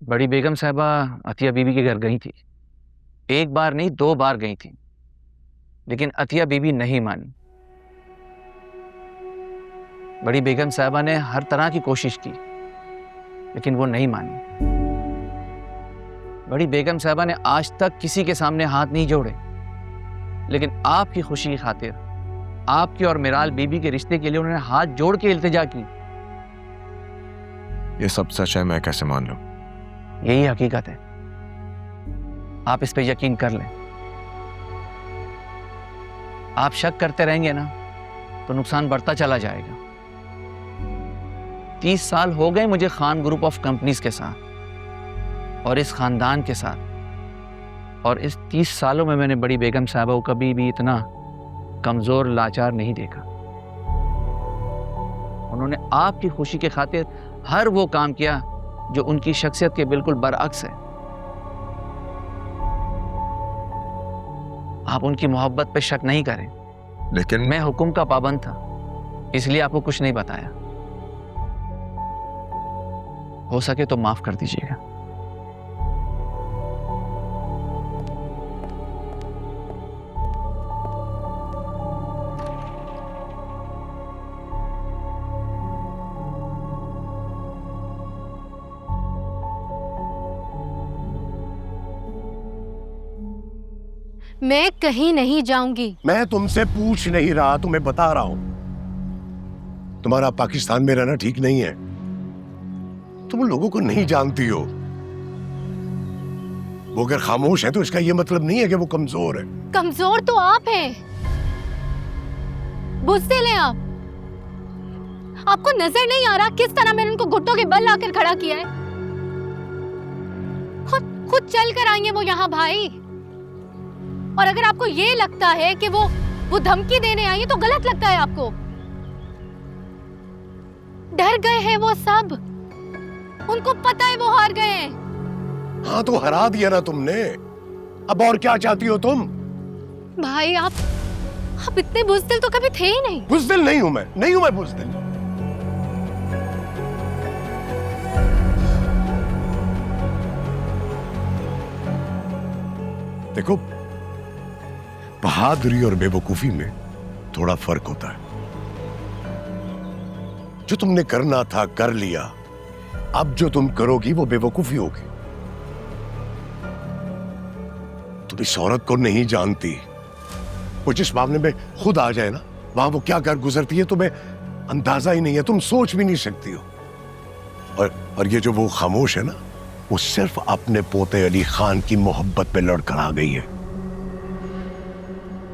बड़ी बेगम साहबा अतिया बीबी के घर गई थी। एक बार नहीं, 2 बार गई थी, लेकिन अतिया बीबी नहीं मानी। बड़ी बेगम साहबा ने हर तरह की कोशिश की, लेकिन वो नहीं मानी। बड़ी बेगम साहबा ने आज तक किसी के सामने हाथ नहीं जोड़े, लेकिन आपकी खुशी की खातिर, आपकी और मिराल बीबी के रिश्ते के लिए उन्होंने हाथ जोड़ के इल्तिजा की। ये सब सच है, मैं कैसे मान लूं? यही हकीकत है। आप इस पे यकीन कर लें। आप शक करते रहेंगे ना तो नुकसान बढ़ता चला जाएगा। 30 साल हो गए मुझे खान ग्रुप ऑफ कंपनीज के साथ और इस खानदान के साथ, और इस 30 सालों में मैंने बड़ी बेगम साहबा को कभी भी इतना कमजोर लाचार नहीं देखा। उन्होंने आपकी खुशी के खातिर हर वो काम किया जो उनकी शख्सियत के बिल्कुल बरअक्स है। आप उनकी मोहब्बत पे शक नहीं करें। लेकिन मैं हुक्म का पाबंद था, इसलिए आपको कुछ नहीं बताया। हो सके तो माफ कर दीजिएगा। मैं कहीं नहीं जाऊंगी। मैं तुमसे पूछ नहीं रहा, तुम्हें बता रहा हूं। तुम्हारा पाकिस्तान में रहना ठीक नहीं है। तुम लोगों को नहीं जानती हो। वो अगर खामोश है तो इसका यह मतलब नहीं है कि वो कमजोर है। कमजोर तो आप हैं। बुज़दिल हैं आप। आपको नजर नहीं आ रहा किस तरह मैंने उनको घुटनों के बल लाकर खड़ा किया है? खुद चल कर आएंगे वो यहाँ भाई। और अगर आपको ये लगता है कि वो धमकी देने आई है तो गलत लगता है आपको। डर गए हैं वो सब। उनको पता है वो हार गए हैं। हाँ तो हरा दिया ना तुमने, अब और क्या चाहती हो तुम? भाई आप इतने बुज़दिल तो कभी थे ही नहीं। बुज़दिल नहीं हूं मैं, नहीं हूं मैं बुज़दिल। देखो, बहादुरी और बेवकूफी में थोड़ा फर्क होता है। जो तुमने करना था कर लिया, अब जो तुम करोगी वो बेवकूफी होगी। तुम इस औरत को नहीं जानती। वो जिस मामले में खुद आ जाए ना, वहां वो क्या कर गुजरती है तुम्हें अंदाजा ही नहीं है, तुम सोच भी नहीं सकती हो। और ये जो वो खामोश है ना, वो सिर्फ अपने पोते अली खान की मोहब्बत पे लड़कर आ गई है।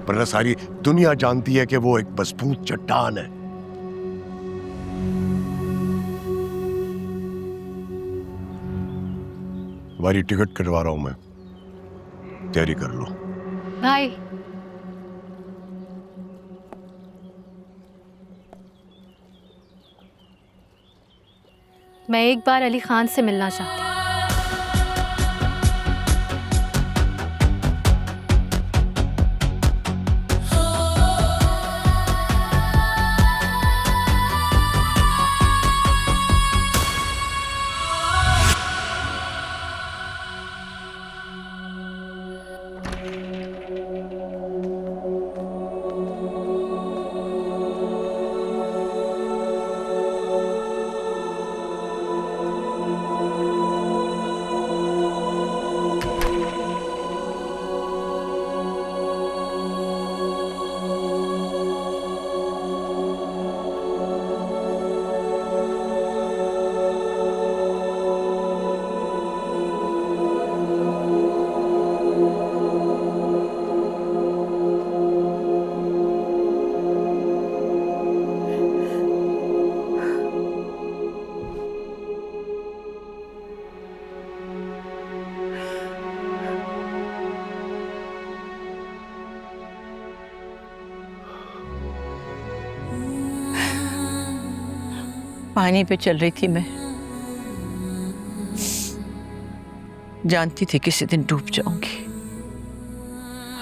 वरना सारी दुनिया जानती है कि वो एक मजबूत चट्टान है। तुम्हारी टिकट कटवा रहा हूं मैं, तैयारी कर लो। भाई मैं एक बार अली खान से मिलना चाहती हूँ। पानी पे चल रही थी मैं, जानती थी किसी दिन डूब जाऊंगी,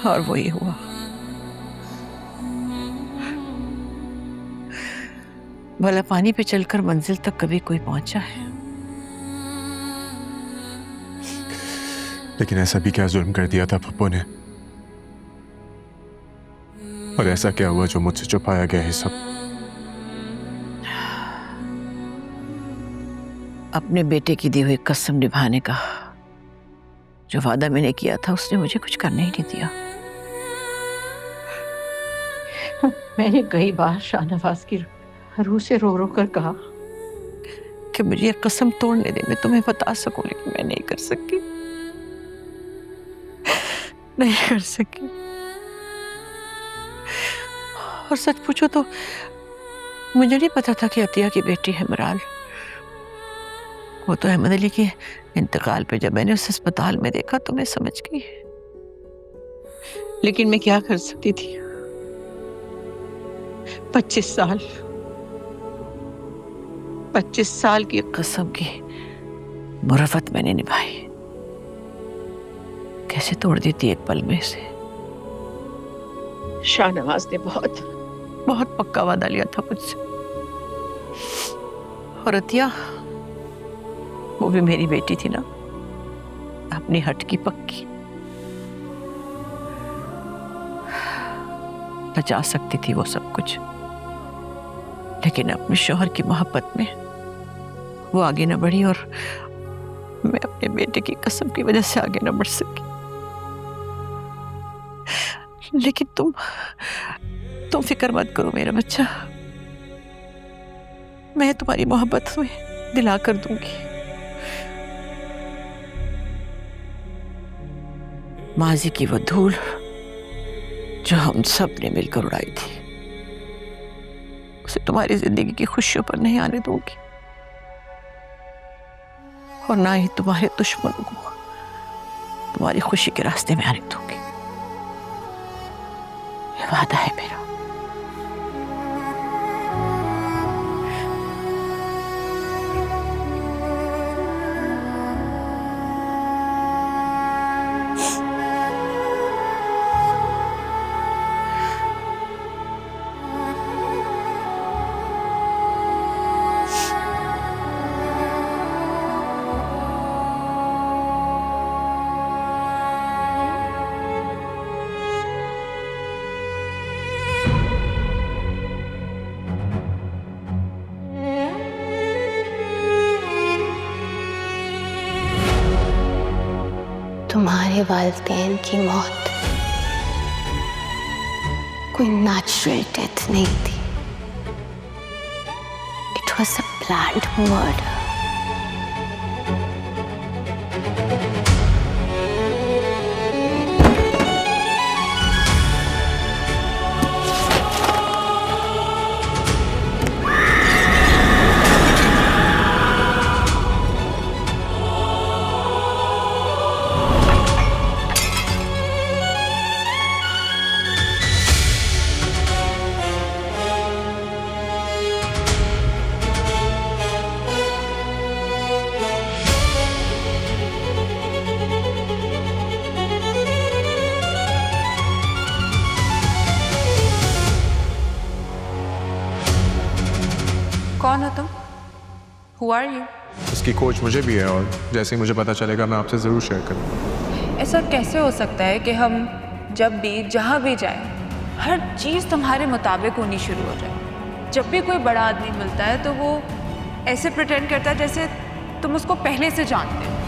और वो ये हुआ। भला पानी पे चलकर मंजिल तक कभी कोई पहुंचा है? लेकिन ऐसा भी क्या जुल्म कर दिया था पप्पू ने? और ऐसा क्या हुआ जो मुझसे छुपाया गया है सब? अपने बेटे की दी हुई कसम निभाने का जो वादा मैंने किया था उसने मुझे कुछ करने ही नहीं दिया। मैंने कई बार शाहनवाज की रूह से रो रो कर कहा कि मुझे ये कसम तोड़ने दे, मैं तुम्हें बता सकूं, लेकिन मैं नहीं कर सकी, नहीं कर सकी। और सच पूछो तो मुझे नहीं पता था कि अतिया की बेटी है मराल। वो तो अहमद अली के इंतकाल पे जब मैंने उस अस्पताल में देखा तो मैं समझ गई, लेकिन मैं क्या कर सकती थी? 25 साल की कसम की मुरवत मैंने निभाई, कैसे तोड़ देती एक पल में से? शाहनवाज ने बहुत बहुत पक्का वादा लिया था मुझसे, और अतिया वो भी मेरी बेटी थी ना, अपनी हट की पक्की। बचा सकती थी वो सब कुछ, लेकिन अपने शौहर की मोहब्बत में वो आगे न बढ़ी और मैं अपने बेटे की कसम की वजह से आगे न बढ़ सकी। लेकिन तुम फिक्र मत करो मेरा बच्चा, मैं तुम्हारी मोहब्बत में दिला कर दूंगी। माजी की वो धूल जो हम सब ने मिलकर उड़ाई थी, उसे तुम्हारी जिंदगी की खुशियों पर नहीं आने दूंगी, और ना ही तुम्हारे दुश्मनों को तुम्हारी खुशी के रास्ते में आने दूंगी। ये वादा है मेरा। तुम्हारे वालिदैन की मौत कोई नेचुरल डेथ नहीं थी। It was a planned murder. कौन हो तुम? Who are you? इसकी खोज मुझे भी है, और जैसे ही मुझे पता चलेगा मैं आपसे ज़रूर शेयर करूँगा। ऐसा कैसे हो सकता है कि हम जब भी जहाँ भी जाएं हर चीज़ तुम्हारे मुताबिक होनी शुरू हो जाए? जब भी कोई बड़ा आदमी मिलता है तो वो ऐसे प्रिटेंड करता है जैसे तुम उसको पहले से जानते हो।